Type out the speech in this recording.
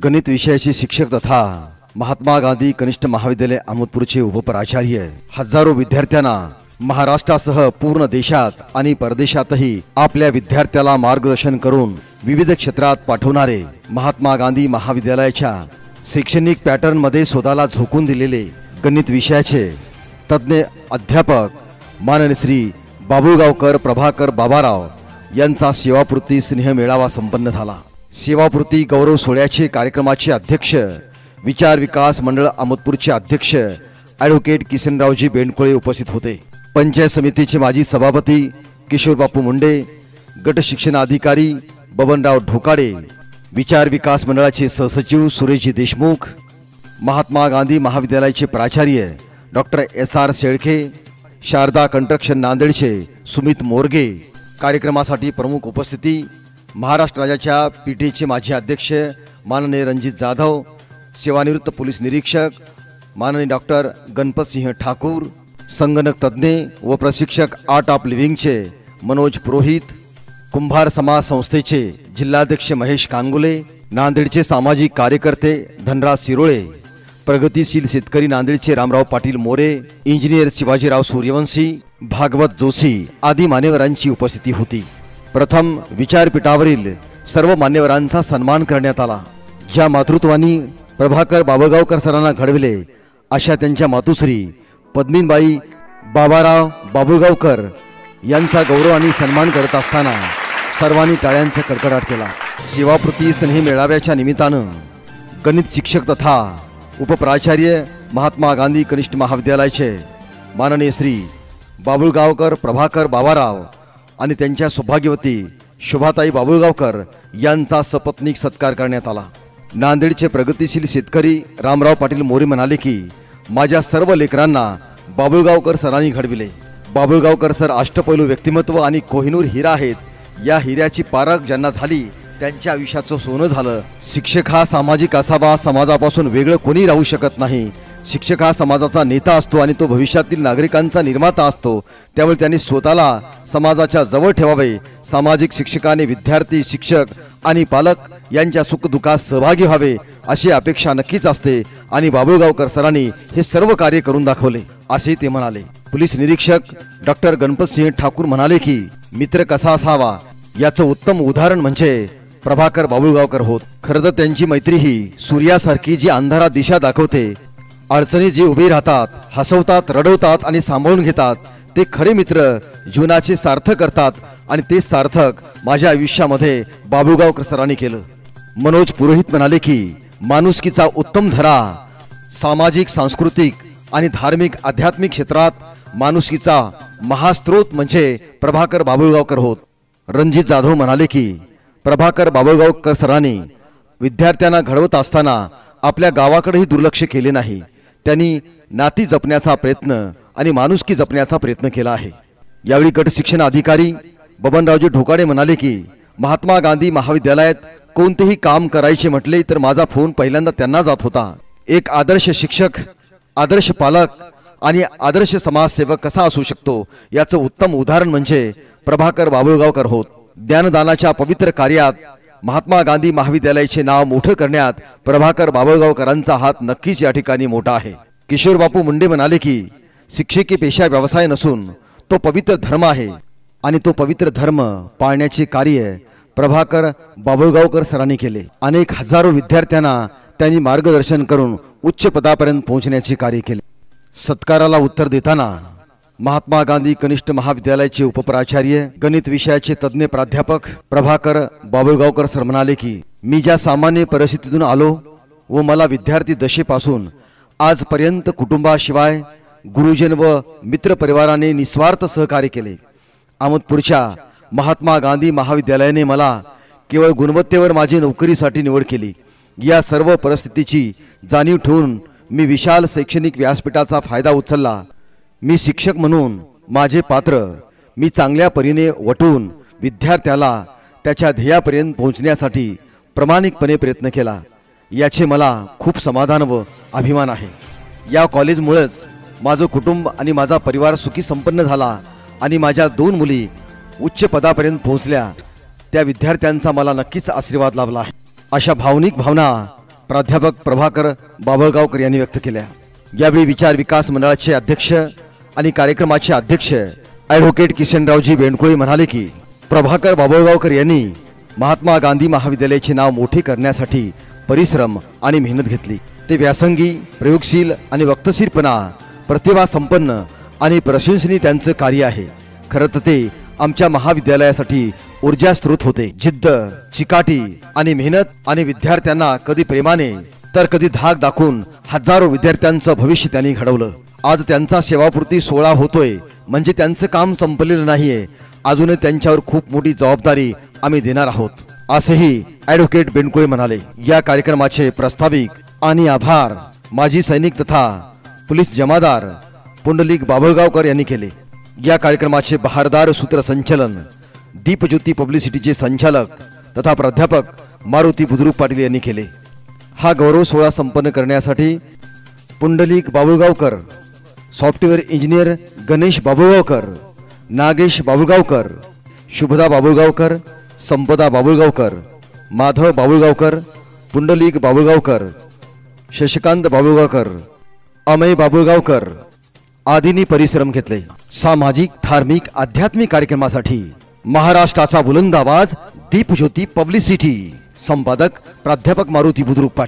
गणित विषयाचे शिक्षक तथा महात्मा गांधी कनिष्ठ महाविद्यालय अहमदपूरचे उपप्राचार्य हजारो विद्यार्थ्यांना महाराष्ट्रासह पूर्ण देशात आणि परदेशातही आपल्या विद्यार्थ्याला मार्गदर्शन करून विविध क्षेत्रात पाठवणारे महात्मा गांधी महाविद्यालयाच्या शैक्षणिक पॅटर्न मध्ये स्वतःला झोकून दिलेले गणित विषयाचे तज्ञ अध्यापक माननीय श्री बाबुळगावकर प्रभाकर बाबाराव यांचा सेवापूर्ती स्नेह मेळावा संपन्न झाला। सेवापूर्ती गौरव सोहळ्याचे कार्यक्रमाचे अध्यक्ष विचार विकास मंडळ अहमदपूरचे अध्यक्ष ॲडव्होकेट किसनरावजी बेंडकोळे उपस्थित होते। पंचायत समितीचे माजी सभापती किशोर बापू मुंडे, गट शिक्षण अधिकारी बबनराव ढोकाडे, विचार विकास मंडळाचे सहसचिव सुरेशजी देशमुख, महात्मा गांधी महाविद्यालयाचे प्राचार्य doctor SR Shelke, Sharada construction नांदेडचे सुमित मोरगे। कार्यक्रमासाठी प्रमुख उपस्थिती महाराष्ट्र राज्याच्या पीटीचे माजी अध्यक्ष माननीय रणजित जाधव, सेवानिवृत्त पोलीस निरीक्षक माननीय डॉक्टर गणपतसिंह ठाकूर, संगणक तज्ञ व प्रशिक्षक आर्ट ऑफ लिव्हिंगचे मनोज पुरोहित, कुंभार समाज संस्थेचे जिल्हाध्यक्ष महेश कानगुले, नांदेडचे सामाजिक कार्यकर्ते धनराज शिरोळे, प्रगतिशील शेतकरी नांदेडचे रामराव पाटील मोरे, इंजिनियर शिवाजीराव सूर्यवंशी, भागवत जोशी आदी मान्यवरांची उपस्थिती होती। प्रथम विचारपीठावरील सर्व मान्यवरांचा सन्मान करण्यात आला। ज्या मातृत्वानी प्रभाकर बाबुळगावकर सरांना घडविले अशा त्यांच्या मातुश्री पद्मिनीबाई बाबाराव बाबुळगावकर यांचा गौरव आणि सन्मान करत असताना सर्वांनी टाळ्यांचा कडकडाट केला। सेवापूर्ती स्नेह मेळाव्याच्या निमित्तानं गणित शिक्षक तथा उपप्राचार्य महात्मा गांधी कनिष्ठ महाविद्यालयाचे माननीय श्री बाबुळगावकर प्रभाकर बाबाराव आणि त्यांच्या सौभाग्यवती शोभाताई बाबुळगावकर यांचा सपत्नीक सत्कार करण्यात आला। नांदेडचे प्रगतिशील शेतकरी रामराव पाटील मोरे म्हणाले की माझ्या सर्व लेकरांना बाबुळगावकर सरांनी घडविले। बाबुळगावकर सर अष्टपैलू व्यक्तिमत्व आणि कोहिनूर हिरा आहेत। या हिऱ्याची पारख ज्यांना झाली त्यांच्या आयुष्याचं सोनं झालं। शिक्षक हा सामाजिक असावा, समाजापासून वेगळं कोणी राहू शकत नाही। शिक्षक हा समाजाचा नेता असतो आणि तो भविष्यातील नागरिकांचा निर्माता असतो। त्यामुळे त्यांनी स्वतःला समाजाच्या जवळ ठेवावे। सामाजिक शिक्षकाने विद्यार्थी, शिक्षक आणि पालक यांच्या सुखदुःखात सहभागी व्हावे अशी अपेक्षा नक्कीच असते आणि बाबुळगावकर सरांनी हे सर्व कार्य करून दाखवले असे ते म्हणाले। पोलीस निरीक्षक डॉक्टर गणपतसिंह ठाकूर म्हणाले की मित्र कसा असावा याचं उत्तम उदाहरण म्हणजे प्रभाकर बाबुळगावकर होत। खरं तर त्यांची मैत्री ही सूर्यासारखी जी अंधारात दिशा दाखवते, अडचणी जे उभे राहतात, हसवतात, रडवतात आणि सांभाळून घेतात, ते खरे मित्र जीवनाचे सार्थक करतात आणि ते सार्थक माझ्या आयुष्यामध्ये बाबुळगावकर सरांनी केलं। मनोज पुरोहित म्हणाले की माणुसकीचा उत्तम झरा सामाजिक, सांस्कृतिक आणि धार्मिक आध्यात्मिक क्षेत्रात माणुसकीचा महास्त्रोत म्हणजे प्रभाकर बाबुळगावकर होत। रणजित जाधव म्हणाले की प्रभाकर बाबुळगावकर सरांनी विद्यार्थ्यांना घडवत असताना आपल्या गावाकडेही दुर्लक्ष केले नाही। त्यांनी नाती जपण्याचा प्रयत्न आणि माणुसकी जपण्याचा प्रयत्न केला आहे। यावेळी गट शिक्षण अधिकारी बबनरावजी ढोकाडे म्हणाले की महात्मा गांधी महाविद्यालयात कोणतेही काम करायचे म्हटले तर माझा फोन पहिल्यांदा त्यांना जात होता। एक आदर्श शिक्षक, आदर्श पालक आणि आदर्श समाजसेवक कसा असू शकतो याचं उत्तम उदाहरण म्हणजे प्रभाकर बाबुळगावकर होत। ज्ञानदानाच्या पवित्र कार्यात महात्मा गांधी महाविद्यालयाचे नाव मोठं करण्यात प्रभाकर बाबुळगावकरांचा हात नक्कीच या ठिकाणी मोठा आहे। किशोर बापू मुंडे म्हणाले की शिक्षकी पेशा व्यवसाय नसून तो पवित्र धर्म आहे आणि तो पवित्र धर्म पाळण्याचे कार्य प्रभाकर बाबुळगावकर सरांनी केले। अनेक हजारो विद्यार्थ्यांना त्यांनी मार्गदर्शन करून उच्च पदापर्यंत पोहोचण्याचे कार्य केले। सत्काराला उत्तर देताना महात्मा गांधी कनिष्ठ महाविद्यालयाचे उपप्राचार्य गणित विषयाचे तज्ञ प्राध्यापक प्रभाकर बाबुळगावकर सर म्हणाले की मी ज्या सामान्य परिस्थितीतून आलो व मला विद्यार्थी दशेपासून आजपर्यंत कुटुंबाशिवाय गुरुजन व मित्र परिवाराने निस्वार्थ सहकार्य केले। अहमदपूरच्या महात्मा गांधी महाविद्यालयाने मला केवळ गुणवत्तेवर माझी नोकरीसाठी निवड केली। या सर्व परिस्थितीची जाणीव ठेवून मी विशाल शैक्षणिक व्यासपीठाचा फायदा उचलला। मी शिक्षक म्हणून माझे पात्र मी चांगल्या परीने वटून विद्यार्थ्याला त्याच्या ध्येयापर्यंत पोहोचण्यासाठी प्रामाणिकपणे प्रयत्न केला। याचे मला खूप समाधान व अभिमान आहे। या कॉलेजमुळेच माझं कुटुंब आणि माझा परिवार सुखी संपन्न झाला आणि माझ्या 2 मुली उच्च पदापर्यंत पोहोचल्या। त्या विद्यार्थ्यांचा मला नक्कीच आशीर्वाद लाभला आहे। अशा भावनिक भावना प्राध्यापक प्रभाकर बाभळगावकर यांनी व्यक्त केल्या। यावेळी विचार विकास मंडळाचे अध्यक्ष आणि कार्यक्रमाचे अध्यक्ष ॲडव्होकेट किशनरावजी बेंडकुळे म्हणाले की प्रभाकर बाभळगावकर यांनी महात्मा गांधी महाविद्यालयाचे नाव मोठे करण्यासाठी परिश्रम आणि मेहनत घेतली। ते व्यासंगी, प्रयोगशील आणि वक्तशीरपणा, प्रतिभा संपन्न आणि प्रशंसनीय त्यांचं कार्य आहे। खरं तर ते आमच्या महाविद्यालयासाठी ऊर्जा स्रोत होते। जिद्द, चिकाटी आणि मेहनत आणि विद्यार्थ्यांना कधी प्रेमाने तर कधी धाक दाखवून हजारो विद्यार्थ्यांचं भविष्य त्यांनी घडवलं। आज त्यांचा सेवापूर्ती सोहळा होतोय म्हणजे त्यांचं काम संपलेलं नाहीये, अजूनही त्यांच्यावर खूप मोठी जबाबदारी आम्ही देणार आहोत, असेही ॲडव्होकेट बेंडकुळे म्हणाले। या कार्यक्रमाचे प्रास्ताविक आणि आभार माजी सैनिक तथा पोलीस जमादार पुंडलिक बाभळगावकर यांनी केले। या कार्यक्रमाचे बहारदार सूत्रसंचालन दीपज्योती पब्लिसिटीचे संचालक तथा प्राध्यापक मारुती बुद्रुक पाटील यांनी केले। हा गौरव सोहळा संपन्न करण्यासाठी पुंडलिक बाभळगावकर, सॉफ्टवेअर इंजिनियर गणेश बाभळगावकर, नागेश बाभळगावकर, शुभदा बाभळगावकर, संपदा बाभळगावकर, माधव बाभळगावकर, पुंडलिक बाभळगावकर, शशिकांत बाभळगावकर, अमय बाभळगावकर आदींनी परिश्रम घेतले। सामाजिक, धार्मिक, आध्यात्मिक कार्यक्रमासाठी महाराष्ट्राचा बुलंद आवाज दीपज्योती पब्लिसिटी, संपादक प्राध्यापक मारुती बुद्रुक पाटील।